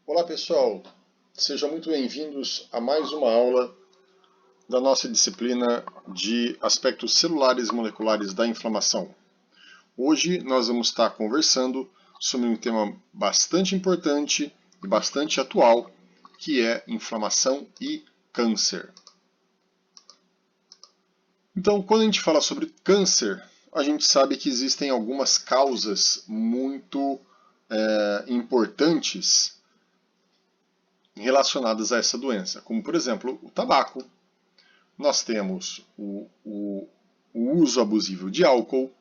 Olá pessoal, sejam muito bem-vindos a mais uma aula da nossa disciplina de aspectos celulares e moleculares da inflamação. Hoje nós vamos estar conversando sobre um tema bastante importante e bastante atual, que é inflamação e câncer. Então, quando a gente fala sobre câncer, a gente sabe que existem algumas causas muito importantes relacionadas a essa doença, como por exemplo o tabaco, nós temos o uso abusivo de álcool,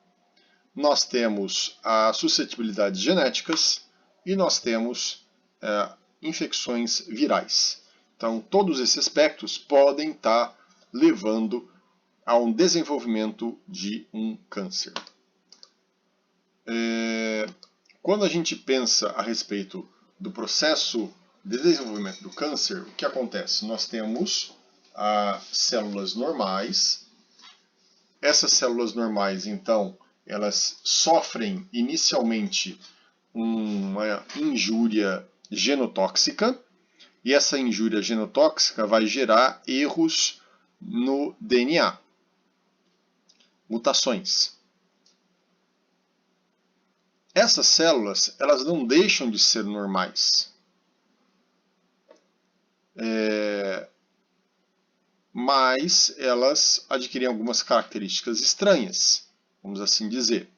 nós temos as suscetibilidades genéticas e nós temos infecções virais. Então, todos esses aspectos podem estar levando a um desenvolvimento de um câncer. Quando a gente pensa a respeito do processo de desenvolvimento do câncer, o que acontece? Nós temos as células normais. Essas células normais, então, elas sofrem inicialmente uma injúria genotóxica, e essa injúria genotóxica vai gerar erros no DNA, mutações. Essas células, elas não deixam de ser normais. Mas elas adquirem algumas características estranhas, vamos assim dizer.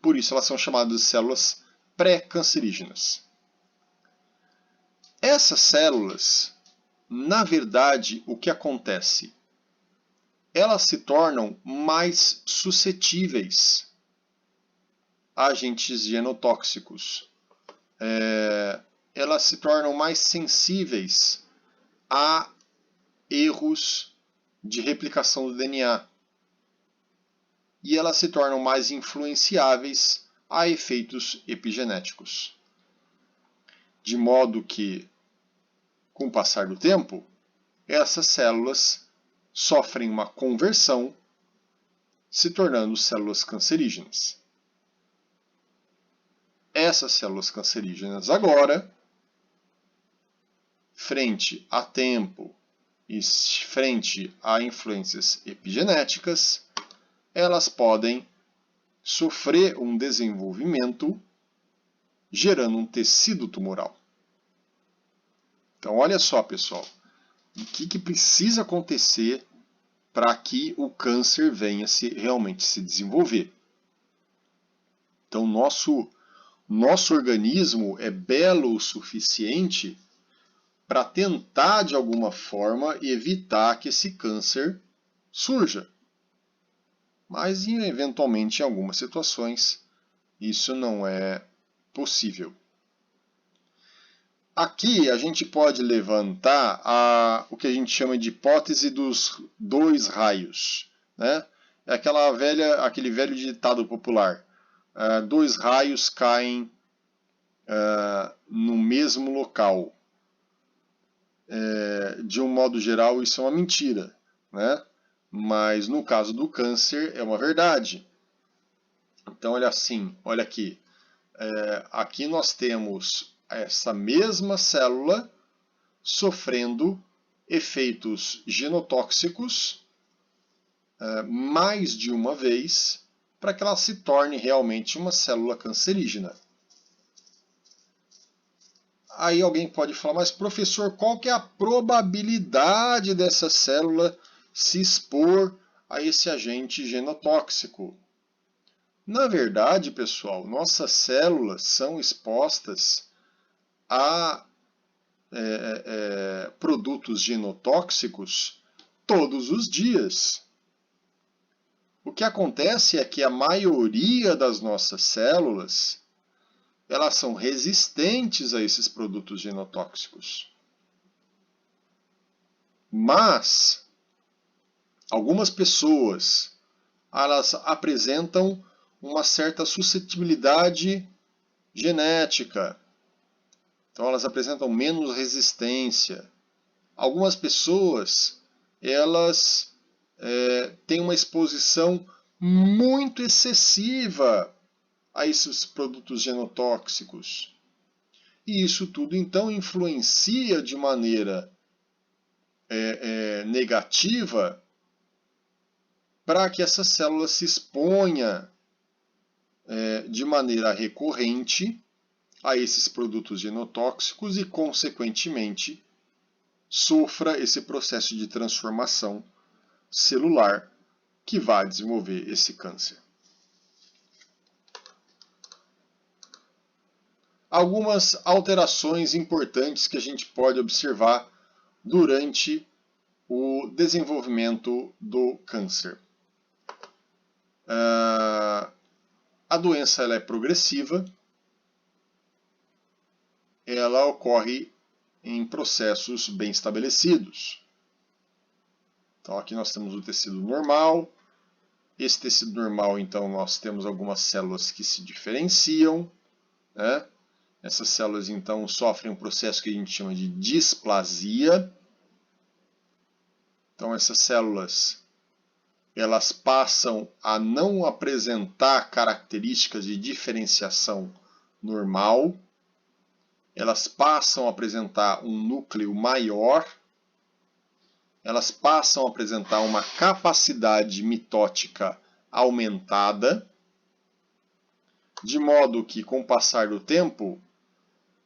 Por isso elas são chamadas de células pré-cancerígenas. Essas células, na verdade, o que acontece? Elas se tornam mais suscetíveis a agentes genotóxicos. Elas se tornam mais sensíveis a erros de replicação do DNA. E elas se tornam mais influenciáveis a efeitos epigenéticos. De modo que, com o passar do tempo, essas células sofrem uma conversão, se tornando células cancerígenas. Essas células cancerígenas agora, frente a tempo e frente a influências epigenéticas, elas podem sofrer um desenvolvimento gerando um tecido tumoral. Então, olha só, pessoal, o que precisa acontecer para que o câncer venha realmente se desenvolver. Então, nosso organismo é belo o suficiente para tentar, de alguma forma, evitar que esse câncer surja. Mas, eventualmente, em algumas situações, isso não é possível. Aqui a gente pode levantar o que a gente chama de hipótese dos dois raios. Né? É aquele velho ditado popular. Dois raios caem no mesmo local. De um modo geral, isso é uma mentira. Né? Mas no caso do câncer, é uma verdade. Então, olha aqui. Aqui nós temos essa mesma célula sofrendo efeitos genotóxicos mais de uma vez para que ela se torne realmente uma célula cancerígena. Aí alguém pode falar, mas professor, qual que é a probabilidade dessa célula se expor a esse agente genotóxico? Na verdade, pessoal, nossas células são expostas a produtos genotóxicos todos os dias. O que acontece é que a maioria das nossas células elas são resistentes a esses produtos genotóxicos. Mas algumas pessoas elas apresentam uma certa suscetibilidade genética. Então elas apresentam menos resistência. Algumas pessoas elas têm uma exposição muito excessiva a esses produtos genotóxicos. e isso tudo então influencia de maneira negativa para que essa célula se exponha de maneira recorrente a esses produtos genotóxicos e, consequentemente, sofra esse processo de transformação celular que vai desenvolver esse câncer. Algumas alterações importantes que a gente pode observar durante o desenvolvimento do câncer. A doença ela é progressiva, ela ocorre em processos bem estabelecidos. Então aqui nós temos o tecido normal. Esse tecido normal, então, nós temos algumas células que se diferenciam, né? Essas células, então, sofrem um processo que a gente chama de displasia. Então essas células, elas passam a não apresentar características de diferenciação normal, elas passam a apresentar um núcleo maior, elas passam a apresentar uma capacidade mitótica aumentada, de modo que, com o passar do tempo,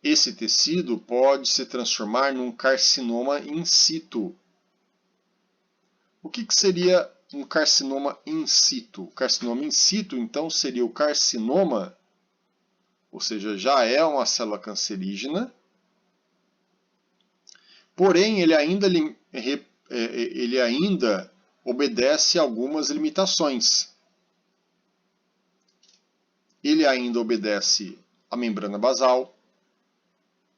esse tecido pode se transformar num carcinoma in situ. O que seria um carcinoma in situ? O carcinoma in situ, então, seria o carcinoma, ou seja, já é uma célula cancerígena, porém ele ainda obedece a algumas limitações. Ele ainda obedece à membrana basal,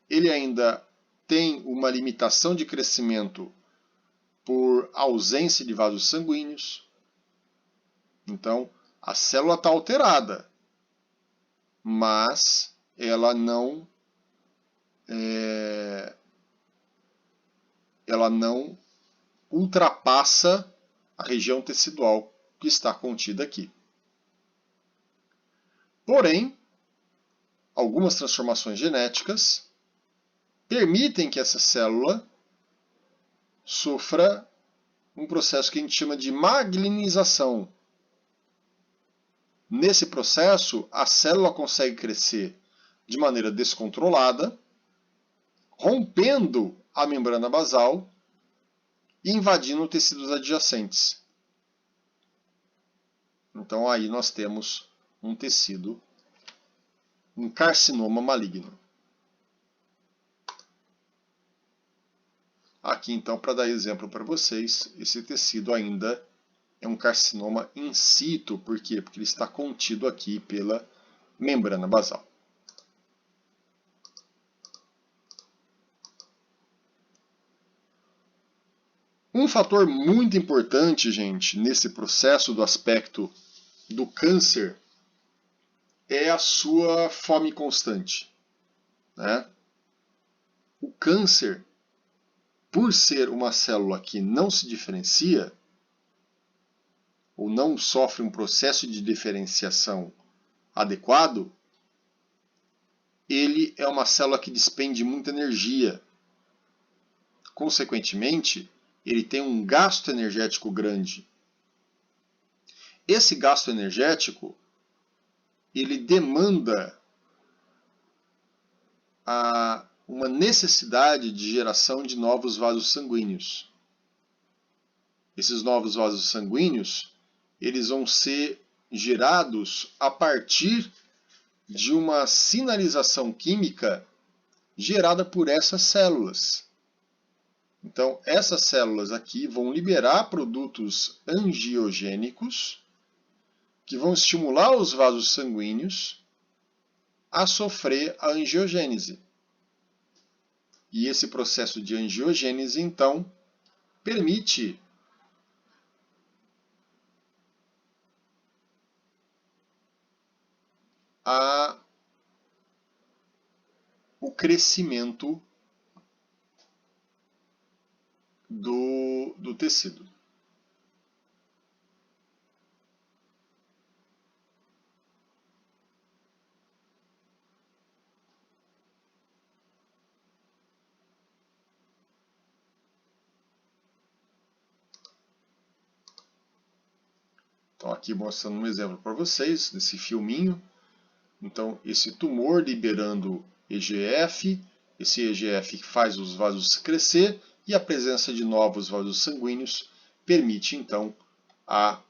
ele ainda tem uma limitação de crescimento por ausência de vasos sanguíneos. Então, a célula está alterada, mas ela não ultrapassa a região tecidual que está contida aqui. Porém, algumas transformações genéticas permitem que essa célula sofra um processo que a gente chama de maglinização. Nesse processo, a célula consegue crescer de maneira descontrolada, rompendo a membrana basal e invadindo tecidos adjacentes. Então aí nós temos um tecido, um carcinoma maligno. Aqui então, para dar exemplo para vocês, esse tecido ainda é um carcinoma in situ. Por quê? Porque ele está contido aqui pela membrana basal. Um fator muito importante, gente, nesse processo do aspecto do câncer é a sua fome constante, né? O câncer, por ser uma célula que não se diferencia, ou não sofre um processo de diferenciação adequado, ele é uma célula que despende muita energia. Consequentemente, ele tem um gasto energético grande. Esse gasto energético, ele demanda uma necessidade de geração de novos vasos sanguíneos. Esses novos vasos sanguíneos, eles vão ser gerados a partir de uma sinalização química gerada por essas células. Então, essas células aqui vão liberar produtos angiogênicos que vão estimular os vasos sanguíneos a sofrer a angiogênese. E esse processo de angiogênese, então, permite o crescimento do tecido. Então aqui mostrando um exemplo para vocês desse filminho. Então esse tumor liberando EGF, esse EGF faz os vasos crescer e a presença de novos vasos sanguíneos permite então a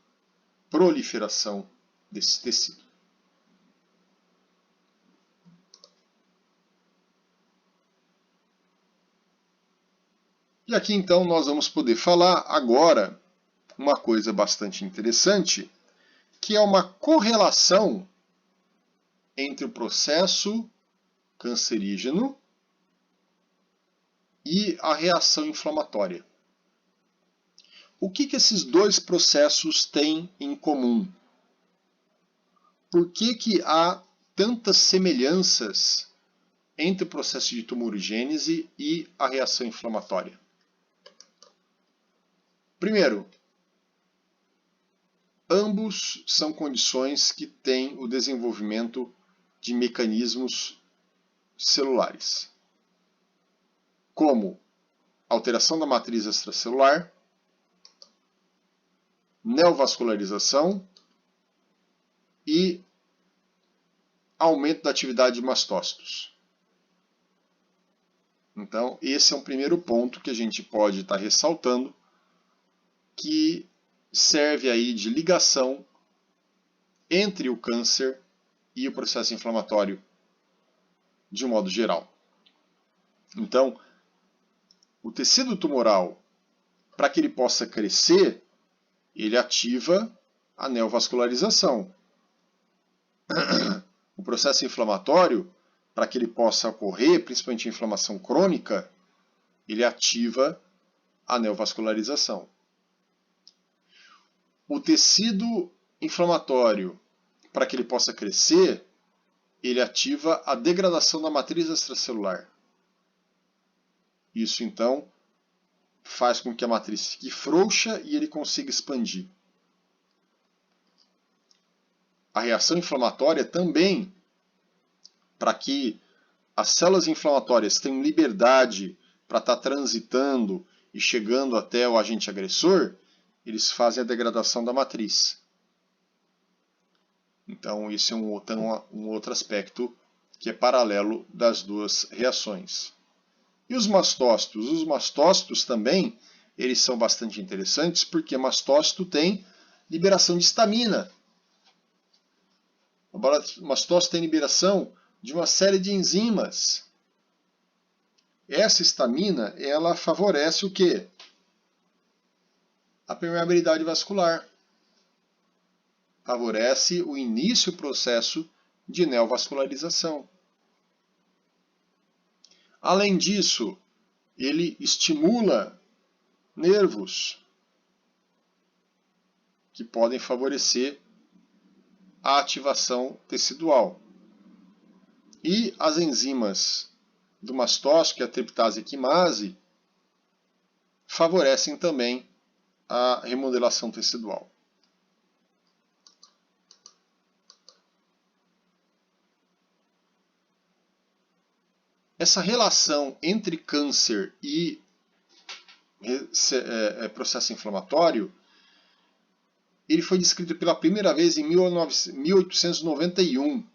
proliferação desse tecido. E aqui então nós vamos poder falar agora uma coisa bastante interessante, que é uma correlação entre o processo cancerígeno e a reação inflamatória. O que esses dois processos têm em comum? Por que há tantas semelhanças entre o processo de tumorigênese e a reação inflamatória? Primeiro, ambos são condições que têm o desenvolvimento de mecanismos celulares, como alteração da matriz extracelular, neovascularização e aumento da atividade de mastócitos. Então, esse é um primeiro ponto que a gente pode estar ressaltando, que serve aí de ligação entre o câncer e o processo inflamatório de um modo geral. Então, o tecido tumoral, para que ele possa crescer, ele ativa a neovascularização. O processo inflamatório, para que ele possa ocorrer, principalmente a inflamação crônica, ele ativa a neovascularização. O tecido inflamatório, para que ele possa crescer, ele ativa a degradação da matriz extracelular. Isso, então, faz com que a matriz fique frouxa e ele consiga expandir. A reação inflamatória também, para que as células inflamatórias tenham liberdade para estar transitando e chegando até o agente agressor, eles fazem a degradação da matriz. Então, isso é um outro aspecto que é paralelo das duas reações. E os mastócitos? Os mastócitos também, eles são bastante interessantes, porque mastócito tem liberação de histamina. O mastócito tem liberação de uma série de enzimas. Essa histamina, ela favorece o quê? A permeabilidade vascular. Favorece o início do processo de neovascularização. Além disso, ele estimula nervos que podem favorecer a ativação tecidual. E as enzimas do mastócito, que é a triptase e a quimase, favorecem também a remodelação tecidual. Essa relação entre câncer e processo inflamatório, ele foi descrito pela primeira vez em 1891,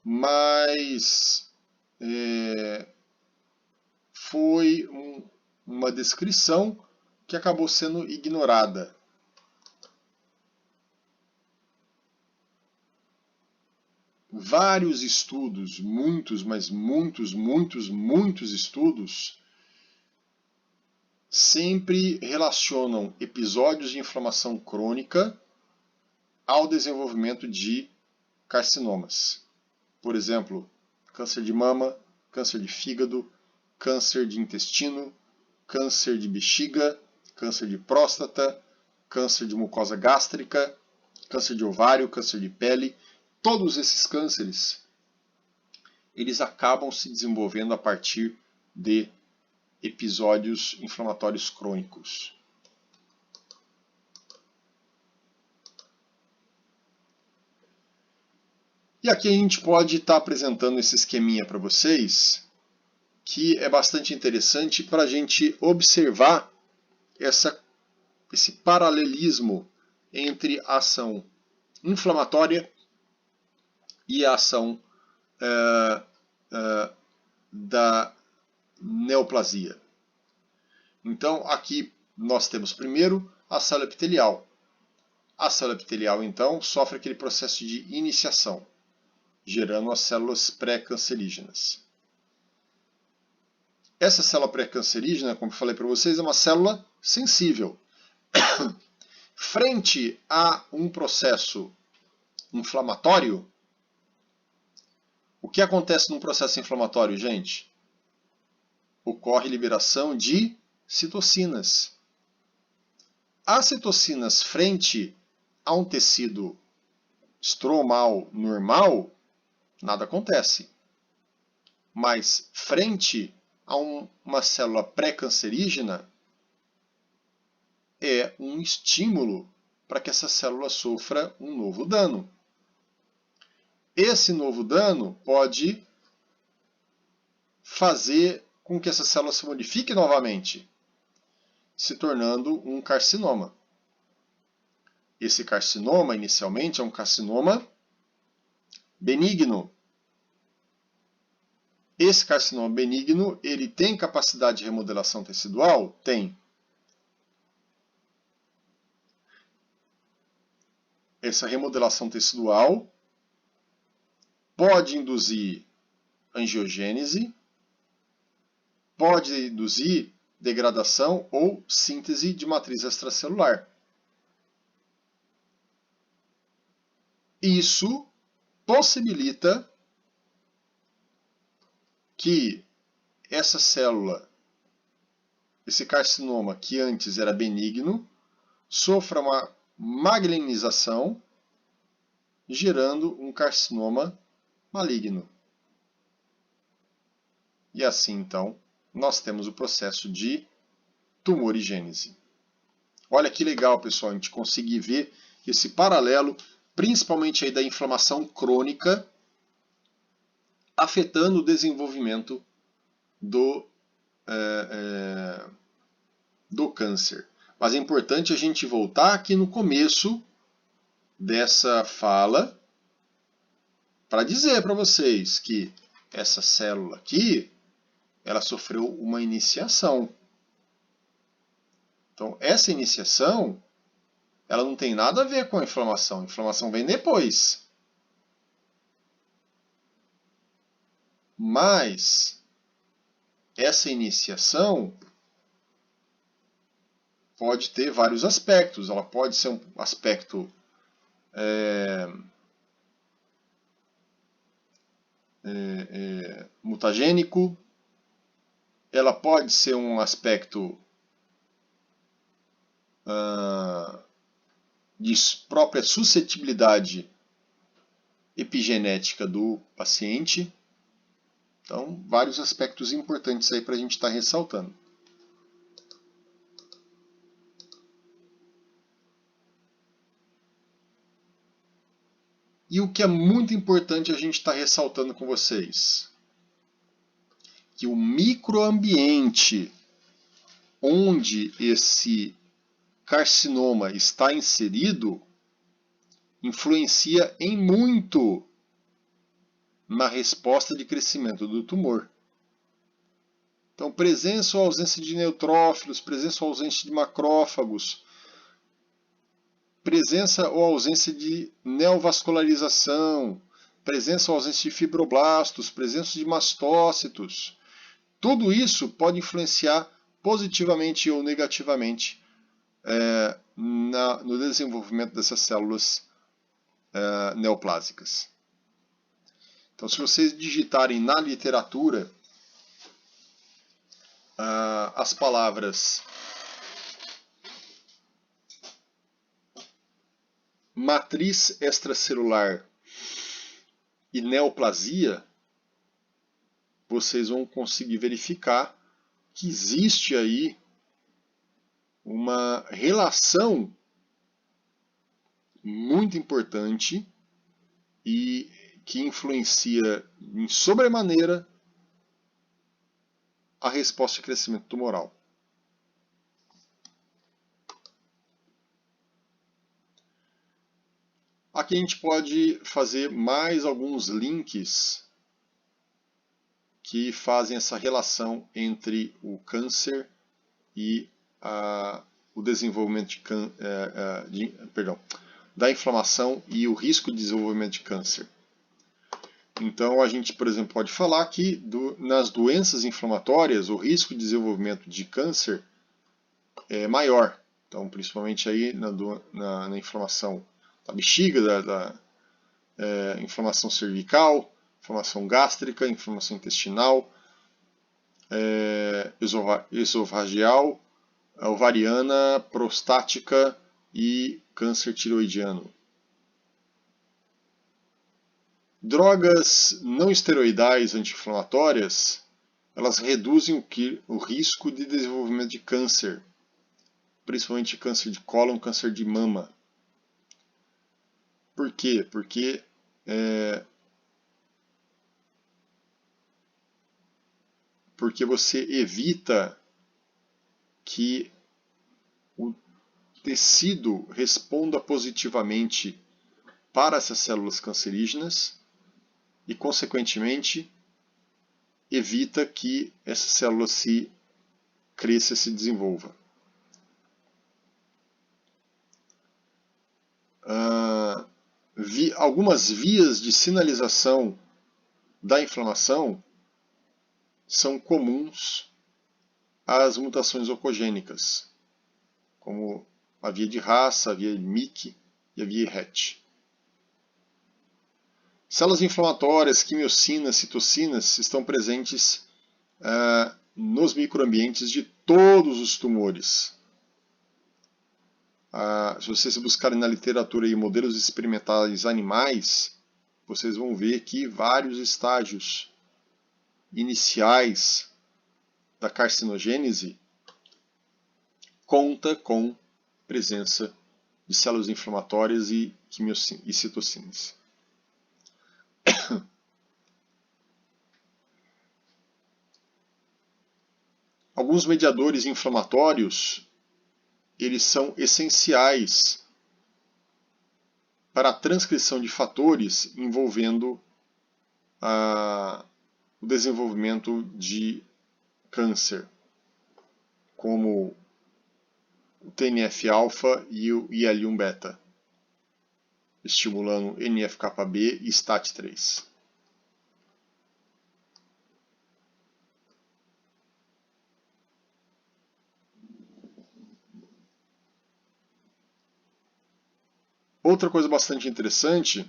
mas foi uma descrição que acabou sendo ignorada. Vários estudos, muitos estudos, sempre relacionam episódios de inflamação crônica ao desenvolvimento de carcinomas. Por exemplo, câncer de mama, câncer de fígado, câncer de intestino, câncer de bexiga, câncer de próstata, câncer de mucosa gástrica, câncer de ovário, câncer de pele. Todos esses cânceres, eles acabam se desenvolvendo a partir de episódios inflamatórios crônicos. E aqui a gente pode estar apresentando esse esqueminha para vocês, que é bastante interessante para a gente observar esse paralelismo entre a ação inflamatória e a ação da neoplasia. Então, aqui nós temos primeiro a célula epitelial. A célula epitelial, então, sofre aquele processo de iniciação, gerando as células pré-cancerígenas. Essa célula pré-cancerígena, como eu falei para vocês, é uma célula sensível. Frente a um processo inflamatório, o que acontece num processo inflamatório, gente? Ocorre liberação de citocinas. As citocinas frente a um tecido estromal normal, nada acontece. Mas frente a uma célula pré-cancerígena, é um estímulo para que essa célula sofra um novo dano. Esse novo dano pode fazer com que essa célula se modifique novamente, se tornando um carcinoma. Esse carcinoma, inicialmente, é um carcinoma benigno. Esse carcinoma benigno, ele tem capacidade de remodelação tecidual? Tem. Essa remodelação tecidual pode induzir angiogênese, pode induzir degradação ou síntese de matriz extracelular. Isso possibilita que essa célula, esse carcinoma que antes era benigno, sofra uma magninização, gerando um carcinoma maligno. E assim, então, nós temos o processo de tumorigênese. Olha que legal, pessoal, a gente conseguir ver esse paralelo, principalmente aí da inflamação crônica, afetando o desenvolvimento do câncer. Mas é importante a gente voltar aqui no começo dessa fala para dizer para vocês que essa célula aqui, ela sofreu uma iniciação. Então, essa iniciação, ela não tem nada a ver com a inflamação. A inflamação vem depois. Mas essa iniciação pode ter vários aspectos. Ela pode ser um aspecto mutagênico, ela pode ser um aspecto de própria suscetibilidade epigenética do paciente. Então, vários aspectos importantes aí para a gente estar ressaltando. E o que é muito importante a gente estar ressaltando com vocês? Que o microambiente onde esse carcinoma está inserido influencia em muito na resposta de crescimento do tumor. Então, presença ou ausência de neutrófilos, presença ou ausência de macrófagos, presença ou ausência de neovascularização, presença ou ausência de fibroblastos, presença de mastócitos. Tudo isso pode influenciar positivamente ou negativamente no desenvolvimento dessas células neoplásicas. Então, se vocês digitarem na literatura as palavras matriz extracelular e neoplasia, vocês vão conseguir verificar que existe aí uma relação muito importante e que influencia em sobremaneira a resposta de crescimento tumoral. Aqui a gente pode fazer mais alguns links que fazem essa relação entre o câncer e o desenvolvimento da inflamação e o risco de desenvolvimento de câncer. Então a gente, por exemplo, pode falar que nas doenças inflamatórias o risco de desenvolvimento de câncer é maior. Então, principalmente aí na inflamação da bexiga, da inflamação cervical, inflamação gástrica, inflamação intestinal, esofagial, ovariana, prostática e câncer tiroidiano. Drogas não esteroidais anti-inflamatórias, elas reduzem o risco de desenvolvimento de câncer, principalmente câncer de cólon, câncer de mama. Por quê? Porque você evita que o tecido responda positivamente para essas células cancerígenas e, consequentemente, evita que essa célula se cresça e se desenvolva. Algumas vias de sinalização da inflamação são comuns às mutações oncogênicas, como a via de Hasse, a via de MYC e a via RET. Células inflamatórias, quimiocinas, citocinas estão presentes nos microambientes de todos os tumores. Se vocês buscarem na literatura aí modelos experimentais animais, vocês vão ver que vários estágios iniciais da carcinogênese conta com presença de células inflamatórias e citocinas. Alguns mediadores inflamatórios, eles são essenciais para a transcrição de fatores envolvendo o desenvolvimento de câncer, como o TNF-alfa e o IL-1-beta, estimulando NF-κB e STAT3. Outra coisa bastante interessante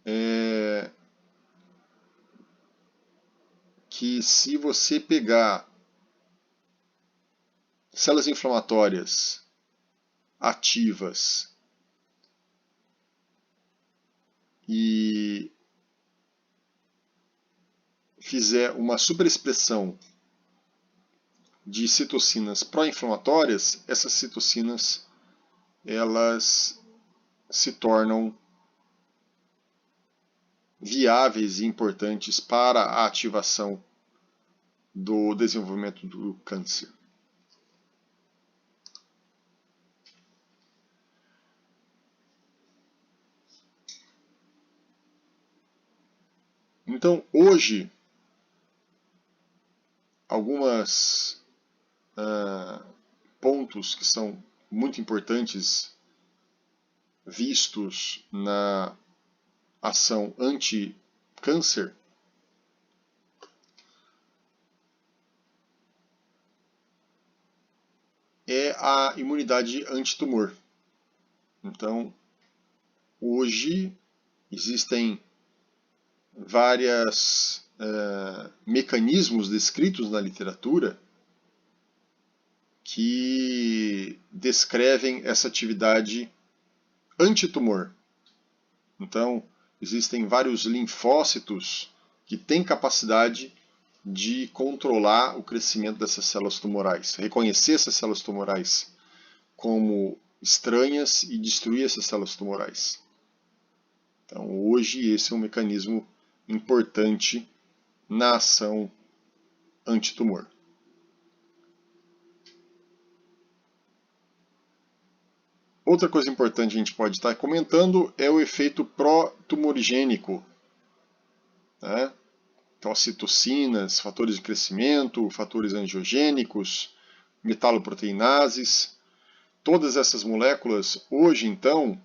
é que se você pegar células inflamatórias ativas e fizer uma superexpressão de citocinas pró-inflamatórias, essas citocinas elas se tornam viáveis e importantes para a ativação do desenvolvimento do câncer. Então, hoje, alguns pontos que são muito importantes vistos na ação anti-câncer é a imunidade antitumor. Então, hoje existem vários mecanismos descritos na literatura que descrevem essa atividade antitumor. Então, existem vários linfócitos que têm capacidade de controlar o crescimento dessas células tumorais, reconhecer essas células tumorais como estranhas e destruir essas células tumorais. Então, hoje, esse é um mecanismo importante na ação antitumor. Outra coisa importante que a gente pode estar comentando é o efeito pró-tumorigênico, né? Então, as citocinas, fatores de crescimento, fatores angiogênicos, metaloproteinases, todas essas moléculas hoje, então,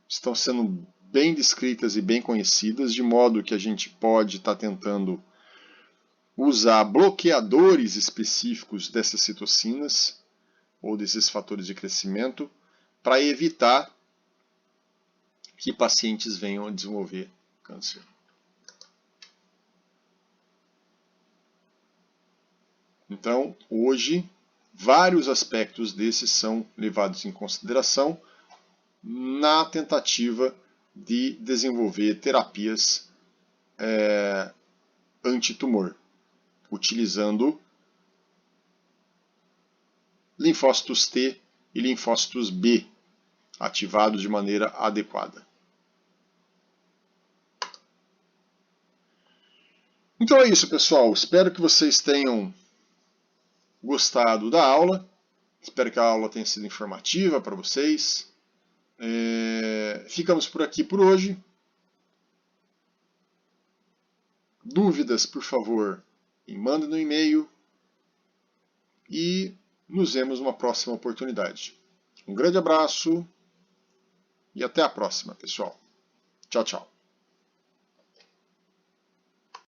estão sendo bem descritas e bem conhecidas, de modo que a gente pode estar tentando usar bloqueadores específicos dessas citocinas ou desses fatores de crescimento para evitar que pacientes venham a desenvolver câncer. Então, hoje, vários aspectos desses são levados em consideração na tentativa de desenvolver terapias antitumor, utilizando linfócitos T e linfócitos B ativados de maneira adequada. Então é isso, pessoal. Espero que vocês tenham gostado da aula. Espero que a aula tenha sido informativa para vocês. Ficamos por aqui por hoje. Dúvidas, por favor, me mandem no e-mail. E nos vemos numa próxima oportunidade. Um grande abraço e até a próxima, pessoal. Tchau, tchau.